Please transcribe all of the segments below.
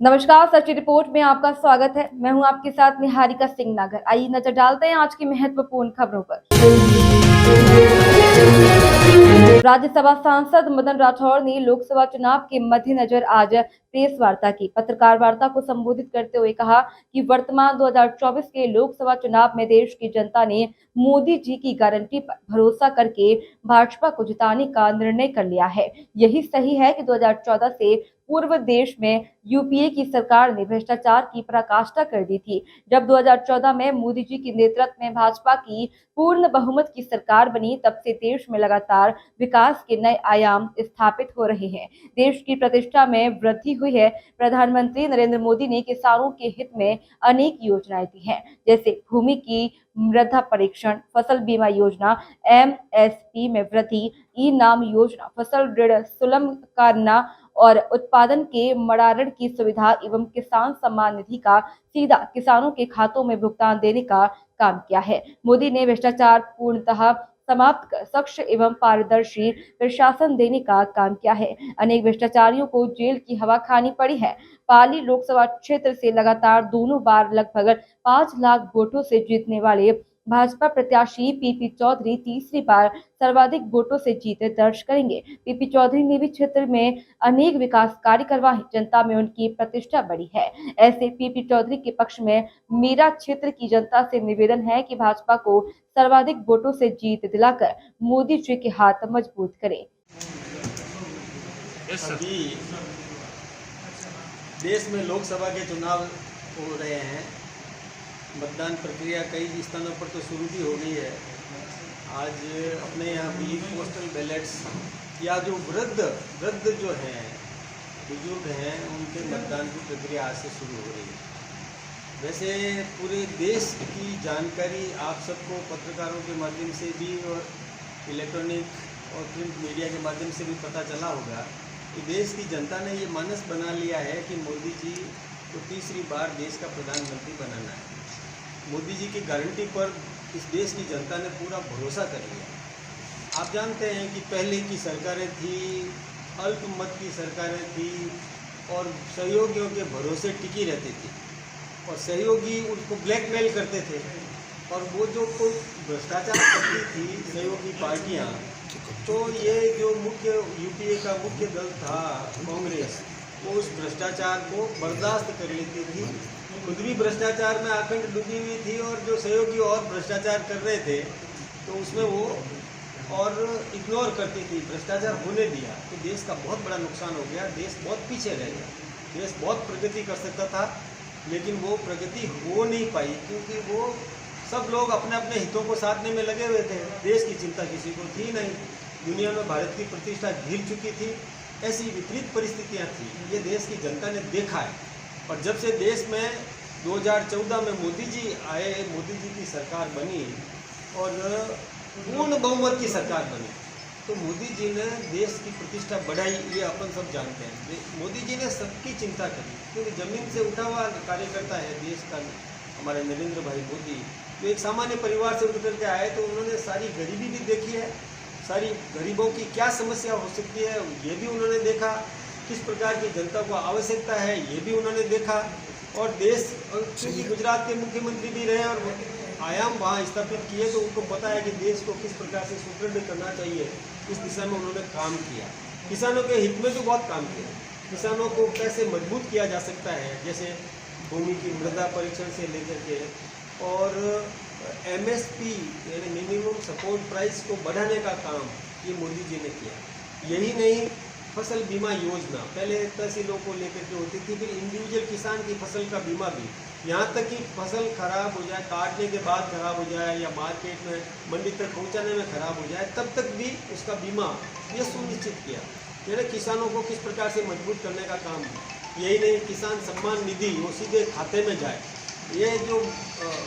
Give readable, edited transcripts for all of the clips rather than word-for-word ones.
नमस्कार, सच्ची रिपोर्ट में आपका स्वागत है। मैं हूं आपके साथ निहारिका सिंह नागर। आइए नजर डालते हैं आज की महत्वपूर्ण खबरों पर। राज्यसभा सांसद मदन राठौर ने लोकसभा चुनाव के मद्देनजर आज प्रेस वार्ता की। पत्रकार वार्ता को संबोधित करते हुए कहा कि वर्तमान 2024 के लोकसभा चुनाव में देश की जनता ने मोदी जी की गारंटी पर भरोसा करके भाजपा को जिताने का निर्णय कर लिया है। यही सही है कि 2014 से पूर्व देश में यूपीए की सरकार ने भ्रष्टाचार की पराकाष्ठा कर दी थी। जब 2014 में मोदी जी के नेतृत्व में भाजपा की पूर्ण बहुमत की सरकार बनी, तब से देश में लगातार विकास के नए आयाम स्थापित हो रहे हैं। देश की प्रतिष्ठा में वृद्धि हुई है। प्रधानमंत्री नरेंद्र मोदी ने किसानों के हित में अनेक योजनाएं दी हैं, जैसे भूमि की मृदा परीक्षण, फसल बीमा योजना, एमएसपी में वृद्धि, ई नाम योजना, फसल ऋण सुलभ करना और उत्पादन के मड़ारण की सुविधा एवं किसान सम्मान निधि का सीधा किसानों के खातों में भुगतान देने का काम किया है। मोदी ने भ्रष्टाचार पूर्णतः समाप्त कर स्वच्छ एवं पारदर्शी प्रशासन देने का काम किया है। अनेक भ्रष्टाचारियों को जेल की हवा खानी पड़ी है। पाली लोकसभा क्षेत्र से लगातार दोनों बार लगभग 5 लाख वोटों से जीतने वाले भाजपा प्रत्याशी पीपी चौधरी तीसरी बार सर्वाधिक वोटों से जीत दर्ज करेंगे। पीपी चौधरी ने भी क्षेत्र में अनेक विकास कार्य करवाए। जनता में उनकी प्रतिष्ठा बढ़ी है। ऐसे पीपी चौधरी के पक्ष में मेरा क्षेत्र की जनता से निवेदन है कि भाजपा को सर्वाधिक वोटों से जीत दिलाकर मोदी जी के हाथ मजबूत करें। अभी देश में लोकसभा के चुनाव हो रहे हैं। मतदान प्रक्रिया कई स्थानों पर तो शुरू भी हो गई है। आज अपने यहाँ भी पोस्टल बैलेट्स या जो वृद्ध जो हैं, बुजुर्ग हैं, उनके मतदान की प्रक्रिया आज से शुरू हो रही है। वैसे पूरे देश की जानकारी आप सबको पत्रकारों के माध्यम से भी और इलेक्ट्रॉनिक और प्रिंट मीडिया के माध्यम से भी पता चला होगा कि देश की जनता ने ये मानस बना लिया है कि मोदी जी को तीसरी बार देश का प्रधानमंत्री बनाना है। मोदी जी की गारंटी पर इस देश की जनता ने पूरा भरोसा कर लिया। आप जानते हैं कि पहले की सरकारें थी, अल्पमत की सरकारें थी और सहयोगियों के भरोसे टिकी रहती थी और सहयोगी उनको ब्लैकमेल करते थे और वो जो कोई भ्रष्टाचार करती थी सहयोगी पार्टियां, तो ये जो मुख्य यूपीए का मुख्य दल था कांग्रेस, वो उस भ्रष्टाचार को बर्दाश्त कर लेती थी। खुद भी भ्रष्टाचार में आखंड डूबी हुई थी और जो सहयोगी और भ्रष्टाचार कर रहे थे तो उसमें वो और इग्नोर करती थी, भ्रष्टाचार होने दिया। तो देश का बहुत बड़ा नुकसान हो गया, देश बहुत पीछे रह गया। देश बहुत प्रगति कर सकता था लेकिन वो प्रगति हो नहीं पाई क्योंकि वो सब लोग अपने अपने हितों को साधने में लगे हुए थे। देश की चिंता किसी को थी नहीं। दुनिया में भारत की प्रतिष्ठा गिर चुकी थी। ऐसी विपरीत परिस्थितियां थी, ये देश की जनता ने देखा है। और जब से देश में 2014 में मोदी जी आए, मोदी जी की सरकार बनी और पूर्ण बहुमत की सरकार बनी, तो मोदी जी ने देश की प्रतिष्ठा बढ़ाई, ये अपन सब जानते हैं। मोदी जी ने सबकी चिंता करी क्योंकि जमीन से उठा हुआ कार्यकर्ता है देश का हमारे नरेंद्र भाई मोदी। जो एक सामान्य परिवार से उठ करके आए तो उन्होंने सारी गरीबी भी देखी है, सारी गरीबों की क्या समस्या हो सकती है ये भी उन्होंने देखा, किस प्रकार की जनता को आवश्यकता है ये भी उन्होंने देखा। और देश क्योंकि गुजरात के मुख्यमंत्री भी रहे और आयाम वहाँ स्थापित किए तो उनको पता है कि देश को किस प्रकार से सुदृढ़ करना चाहिए, इस दिशा में उन्होंने काम किया। किसानों के हित में तो बहुत काम किया। किसानों को कैसे मजबूत किया जा सकता है, जैसे भूमि की मृदा परीक्षण से लेकर के और एमएसपी यानी मिनिमम सपोर्ट प्राइस को बढ़ाने का काम ये मोदी जी ने किया। यही नहीं, फसल बीमा योजना पहले तहसीलों को लेकर के होती थी, फिर इंडिविजुअल किसान की फसल का बीमा भी, यहाँ तक कि फसल खराब हो जाए, काटने के बाद खराब हो जाए या मार्केट में मंडी तक पहुँचाने में खराब हो जाए, तब तक भी उसका बीमा ये सुनिश्चित किया। यानी किसानों को किस प्रकार से मजबूत करने का काम। यही नहीं, किसान सम्मान निधि वो सीधे खाते में जाए, ये जो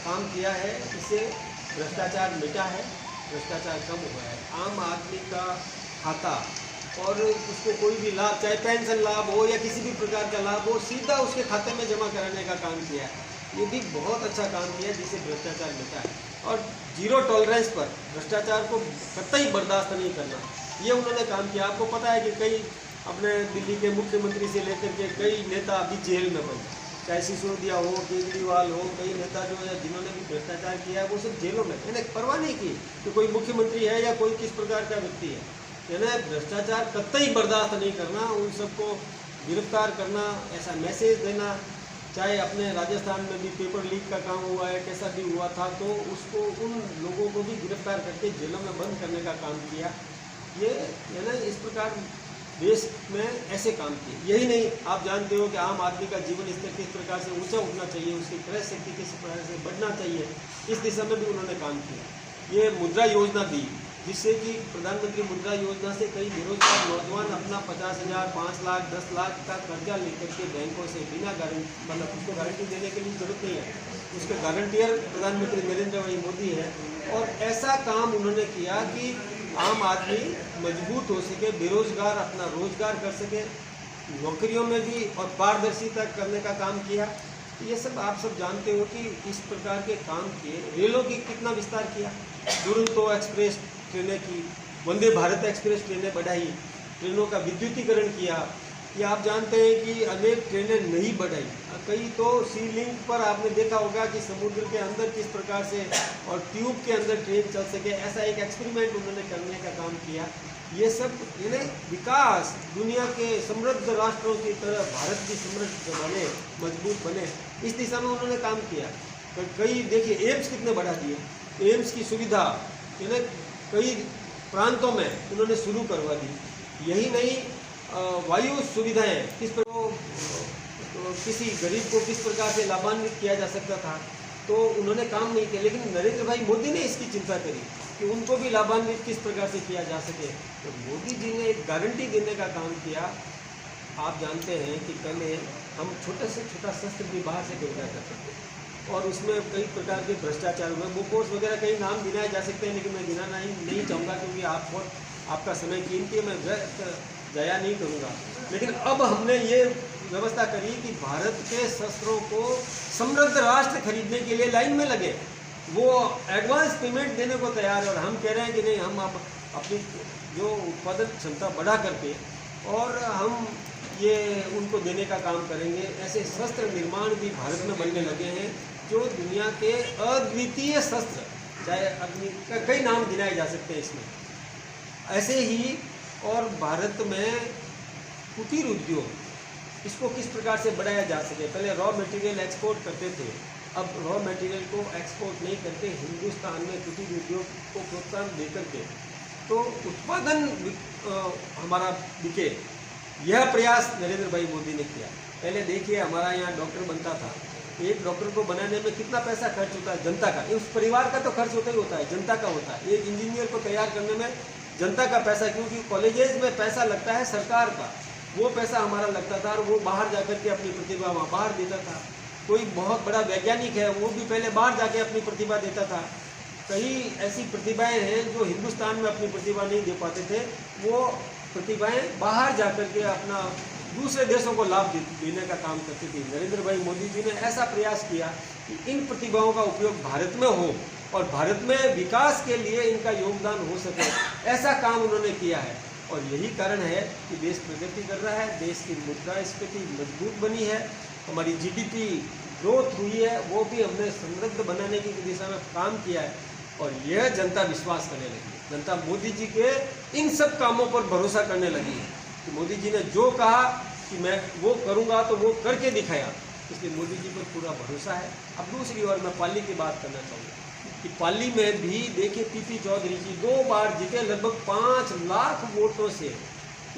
काम किया है इससे भ्रष्टाचार मिटा है, भ्रष्टाचार कम हुआ है। आम आदमी का खाता और उसको कोई भी लाभ, चाहे पेंशन लाभ हो या किसी भी प्रकार का लाभ हो, सीधा उसके खाते में जमा कराने का काम किया है। ये भी बहुत अच्छा काम किया जिससे भ्रष्टाचार मिटा है। और जीरो टॉलरेंस पर भ्रष्टाचार को कतई बर्दाश्त नहीं करना, ये उन्होंने काम किया। आपको पता है कि कई अपने दिल्ली के मुख्यमंत्री से लेकर के कई नेता अभी जेल में बंद, चाहे सिसोदिया हो, केजरीवाल हो, कई नेता जो है जिन्होंने भी भ्रष्टाचार किया है वो सब जेलों में। मैंने परवाह नहीं की कि कोई मुख्यमंत्री है या कोई किस प्रकार का व्यक्ति है। यानी भ्रष्टाचार कतई बर्दाश्त नहीं करना, उन सबको गिरफ्तार करना, ऐसा मैसेज देना। चाहे अपने राजस्थान में भी पेपर लीक का काम हुआ है, कैसा भी हुआ था, तो उसको उन लोगों को भी गिरफ्तार करके जेलों में बंद करने का काम किया। ये यानी इस प्रकार देश में ऐसे काम किए। यही नहीं, आप जानते हो कि आम आदमी का जीवन स्तर किस प्रकार से ऊंचा उठना चाहिए, उसकी क्रय शक्ति किस प्रकार से बढ़ना चाहिए, इस दिशा में भी उन्होंने काम किया। ये मुद्रा योजना दी, जिससे कि प्रधानमंत्री मुद्रा योजना से कई बेरोजगार नौजवान अपना 50,000, 5 लाख, 10 लाख का कर्जा लेकर के बैंकों से बिना गारंटी, मतलब उसको गारंटी देने के लिए जरूरत नहीं है, उसके गारंटियर प्रधानमंत्री नरेंद्र भाई मोदी है। और ऐसा काम उन्होंने किया कि आम आदमी मजबूत हो सके, बेरोजगार अपना रोजगार कर सके, नौकरियों में भी, और पारदर्शिता करने का काम किया। ये सब आप सब जानते हो कि इस प्रकार के काम किए। रेलों की कितना विस्तार किया, दुरंतो एक्सप्रेस ट्रेनें की, वंदे भारत एक्सप्रेस ट्रेनें बढ़ाई, ट्रेनों का विद्युतीकरण किया। ये आप जानते हैं कि अनेक ट्रेनें नहीं बढ़ाई, कई तो सी लिंक पर आपने देखा होगा कि समुद्र के अंदर किस प्रकार से और ट्यूब के अंदर ट्रेन चल सके, ऐसा एक एक्सपेरिमेंट उन्होंने करने का काम किया। ये सब यानी विकास, दुनिया के समृद्ध राष्ट्रों की तरह भारत भी समृद्ध बने, मजबूत बने, इस दिशा में उन्होंने काम किया। कई देखिए एम्स कितने बढ़ा दिए, एम्स की सुविधा यानी कई प्रांतों में उन्होंने शुरू करवा दी। यही नहीं, वायु सुविधाएं किस किसी गरीब को किस प्रकार से लाभान्वित किया जा सकता था, तो उन्होंने काम नहीं किया। लेकिन नरेंद्र भाई मोदी ने इसकी चिंता करी कि उनको भी लाभान्वित किस प्रकार से किया जा सके, तो मोदी जी ने एक गारंटी देने का काम किया। आप जानते हैं कि पहले हम छोटे से छोटा शस्त्र भी बाहर से खरीदा करते थे और उसमें कई प्रकार के भ्रष्टाचार हुए। बोफोर्स वगैरह कई नाम गिनाए जा सकते हैं, लेकिन मैं गिनाना नहीं चाहूँगा क्योंकि आपका समय कीमती है, मैं दया नहीं करूँगा। लेकिन अब हमने ये व्यवस्था करी कि भारत के शस्त्रों को समृद्ध राष्ट्र खरीदने के लिए लाइन में लगे, वो एडवांस पेमेंट देने को तैयार है। और हम कह रहे हैं कि नहीं, हम अब अपनी जो उत्पादन क्षमता बढ़ा करके और हम ये उनको देने का काम करेंगे। ऐसे शस्त्र निर्माण भी भारत में बनने लगे हैं जो दुनिया के अद्वितीय शस्त्र, चाहे अग्नि का कई नाम गिनाए जा सकते हैं इसमें। ऐसे ही और भारत में कुटीर उद्योग, इसको किस प्रकार से बढ़ाया जा सके। पहले रॉ मटेरियल एक्सपोर्ट करते थे, अब रॉ मटेरियल को एक्सपोर्ट नहीं करके हिंदुस्तान में कुटीर उद्योग को प्रोत्साहन देकर के तो उत्पादन हमारा बिके, यह प्रयास नरेंद्र भाई मोदी ने किया। पहले देखिए, हमारा यहाँ डॉक्टर बनता था, एक डॉक्टर को बनाने में कितना पैसा खर्च होता है, जनता का, उस परिवार का तो खर्च होता ही होता है, जनता का होता है। एक इंजीनियर को तैयार करने में जनता का पैसा, क्योंकि कॉलेजेस में पैसा लगता है सरकार का, वो पैसा हमारा लगता था और वो बाहर जाकर के अपनी प्रतिभा वहाँ बाहर देता था। कोई बहुत बड़ा वैज्ञानिक है, वो भी पहले बाहर जाके अपनी प्रतिभा देता था। कई ऐसी प्रतिभाएं हैं जो हिंदुस्तान में अपनी प्रतिभा नहीं दे पाते थे, वो प्रतिभाएं बाहर जाकर के अपना दूसरे देशों को लाभ देने का काम करती थी। नरेंद्र भाई मोदी जी ने ऐसा प्रयास किया कि इन प्रतिभाओं का उपयोग भारत में हो और भारत में विकास के लिए इनका योगदान हो सके, ऐसा काम उन्होंने किया है। और यही कारण है कि देश प्रगति कर रहा है, देश की मुद्रास्फीति मजबूत बनी है, हमारी जीडीपी ग्रोथ हुई है, वो भी हमने समृद्ध बनाने की दिशा में काम किया है। और यह जनता विश्वास करने लगी है, जनता मोदी जी के इन सब कामों पर भरोसा करने लगी है कि मोदी जी ने जो कहा कि मैं वो करूँगा तो वो करके दिखाया, इसलिए मोदी जी पर पूरा भरोसा है। अब दूसरी ओर मैं पाली की बात करना चाहूँगा कि पाली में भी देखिए पीपी चौधरी जी 2 बार जीते, लगभग 5 लाख वोटों से,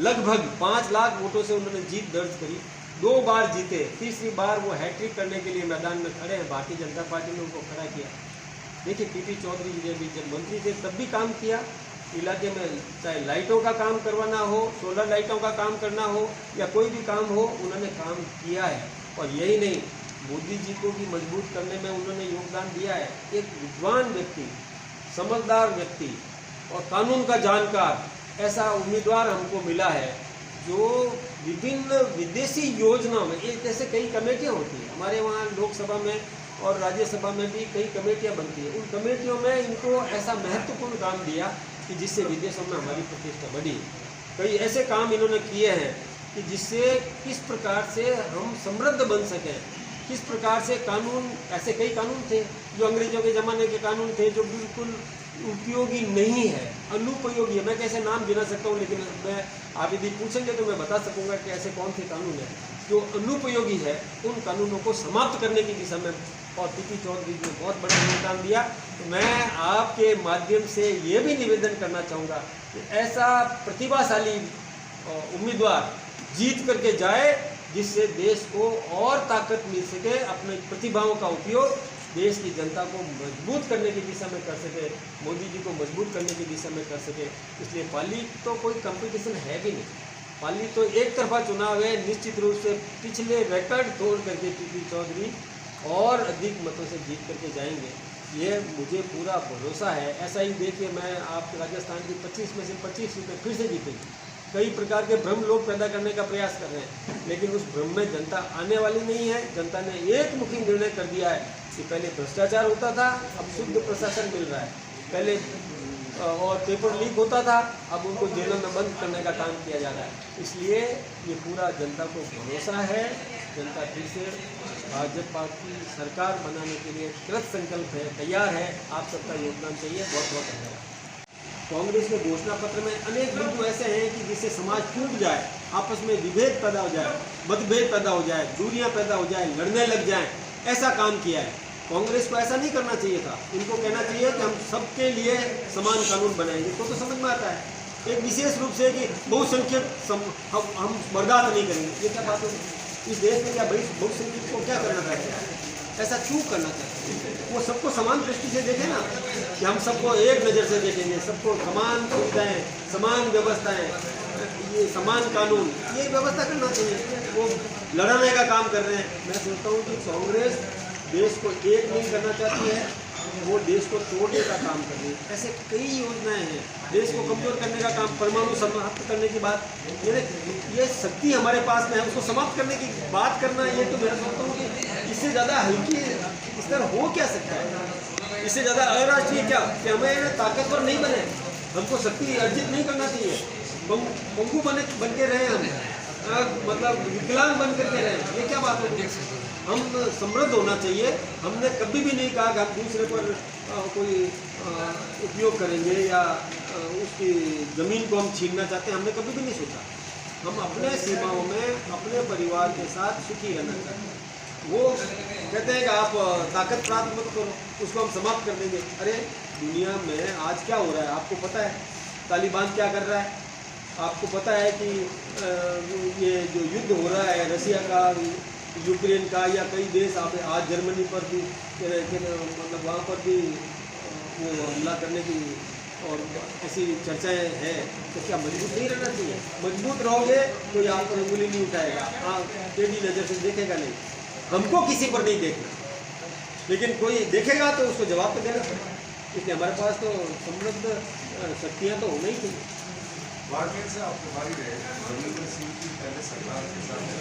लगभग 5 लाख वोटों से उन्होंने जीत दर्ज करी, 2 बार जीते। तीसरी बार वो हैट्रिक करने के लिए मैदान में खड़े हैं, भारतीय जनता पार्टी ने उनको खड़ा किया। देखिए पीपी चौधरी जी ने भी जब मंत्री थे तब भी काम किया इलाके में, चाहे लाइटों का काम करवाना हो, सोलर लाइटों का काम करना हो या कोई भी काम हो, उन्होंने काम किया है। और यही नहीं, मोदी जी को भी मजबूत करने में उन्होंने योगदान दिया है। एक विद्वान व्यक्ति, समझदार व्यक्ति और कानून का जानकार ऐसा उम्मीदवार हमको मिला है जो विभिन्न विदेशी योजनाओं में, एक ऐसे कई कमेटियाँ होती हैं हमारे वहाँ लोकसभा में और राज्यसभा में भी कई कमेटियाँ बनती हैं, उन कमेटियों में इनको ऐसा महत्वपूर्ण काम दिया कि जिससे विदेशों में हमारी प्रतिष्ठा बढ़ी। कई ऐसे काम इन्होंने किए हैं कि जिससे किस प्रकार से हम समृद्ध बन सकें, किस प्रकार से कानून, ऐसे कई कानून थे जो अंग्रेजों के ज़माने के कानून थे जो बिल्कुल उपयोगी नहीं है, अनुपयोगी है। मैं कैसे नाम गिना सकता हूँ, लेकिन मैं आप यदि पूछेंगे तो मैं बता सकूँगा कि ऐसे कौन से कानून हैं जो अनुपयोगी है। उन कानूनों को समाप्त करने की दिशा में और पीपी चौधरी जी ने बहुत बड़ा योगदान दिया। तो मैं आपके माध्यम से ये भी निवेदन करना चाहूँगा कि ऐसा प्रतिभाशाली उम्मीदवार जीत करके जाए जिससे देश को और ताकत मिल सके, अपने प्रतिभाओं का उपयोग देश की जनता को मजबूत करने की दिशा में कर सके, मोदी जी को मजबूत करने की दिशा में कर सके। इसलिए पाली तो कोई कंपटीशन है भी नहीं, पाली तो एक तरफा चुनाव है। निश्चित रूप से पिछले रिकॉर्ड तोड़ करके पीपी चौधरी और अधिक मतों से जीत करके जाएंगे, ये मुझे पूरा भरोसा है। ऐसा ही देखिए, मैं आप राजस्थान की 25 में से 25 सीटें फिर से जीतेंगी। कई प्रकार के भ्रम लोग पैदा करने का प्रयास कर रहे हैं, लेकिन उस भ्रम में जनता आने वाली नहीं है। जनता ने एक मुखी निर्णय कर दिया है कि पहले भ्रष्टाचार होता था, अब शुद्ध प्रशासन मिल रहा है। पहले और पेपर लीक होता था, अब उनको जेलों में बंद करने का काम किया जा रहा है। इसलिए ये पूरा जनता को भरोसा है। जनता फिर से भाजपा की सरकार बनाने के लिए कृत संकल्प है, तैयार है। आप सबका योगदान चाहिए। बहुत बहुत धन्यवाद। कांग्रेस के घोषणा पत्र में अनेक बिंदु ऐसे हैं कि जिससे समाज टूट जाए, आपस में विभेद पैदा हो जाए, मतभेद पैदा हो जाए, दूरियां पैदा हो जाए, लड़ने लग जाएं, ऐसा काम किया है। कांग्रेस को ऐसा नहीं करना चाहिए था। इनको कहना चाहिए कि हम सबके लिए समान कानून बनाएंगे, तो समझ में आता है। एक विशेष रूप से कि बहुसंख्यक हम बर्दाश्त नहीं करेंगे, ये क्या बात होगी? इस देश में क्या बहुसंख्यक को क्या करना चाहते हैं? ऐसा क्यों करना चाहते हैं? वो सबको समान दृष्टि से देखें ना, कि हम सबको एक नज़र से देखेंगे, सबको समान सुविधाएं, समान व्यवस्थाएं, ये समान कानून, ये व्यवस्था करना चाहिए। वो लड़ाने का काम कर रहे हैं। मैं सोचता हूँ कि कांग्रेस देश को एक नहीं करना चाहती है, वो देश को तोड़ने का काम कर रही है। ऐसे कई योजनाएं हैं, देश को कमजोर करने का काम, परमाणु समाप्त करने की बात, ये शक्ति हमारे पास में है, उसको समाप्त करने की बात करना, ये तो मैं सोचता हूँ कि इससे ज़्यादा हल्की स्तर हो क्या सकता है? इससे ज़्यादा अराष्ट्रीय क्या कि हमें ताकतवर नहीं बने, हमको शक्ति अर्जित नहीं करना चाहिए, पंगु बन के रहे हम, मतलब विकलांग बन करके रहे, ये क्या बात है? हम समृद्ध होना चाहिए। हमने कभी भी नहीं कहा कि हम दूसरे पर कोई उपयोग करेंगे या उसकी ज़मीन को हम छीनना चाहते हैं, हमने कभी भी नहीं सोचा। हम अपने सीमाओं में अपने परिवार के साथ सुखी रहना चाहते हैं। वो कहते हैं कि आप ताकत प्राप्त मत करो, उसको हम समाप्त कर देंगे। अरे दुनिया में आज क्या हो रहा है आपको पता है? तालिबान क्या कर रहा है आपको पता है? कि ये जो युद्ध हो रहा है रसिया का, यूक्रेन का, या कई देश आज जर्मनी पर भी मतलब वहाँ पर भी वो हमला करने की और ऐसी चर्चाएं हैं। तो क्या मजबूत नहीं रहना चाहिए? मजबूत रहोगे कोई आप पर उंगली नहीं उठाएगा, हाँ टेढ़ी नज़र से देखेगा नहीं। हमको किसी पर नहीं देखना, लेकिन कोई देखेगा तो उसको जवाब तो देना पड़ेगा। इसलिए हमारे पास तो समृद्ध शक्तियाँ तो होना ही चाहिए। से आपको बारी रहे, रविंद्र सिंह की पहले सरकार के साथ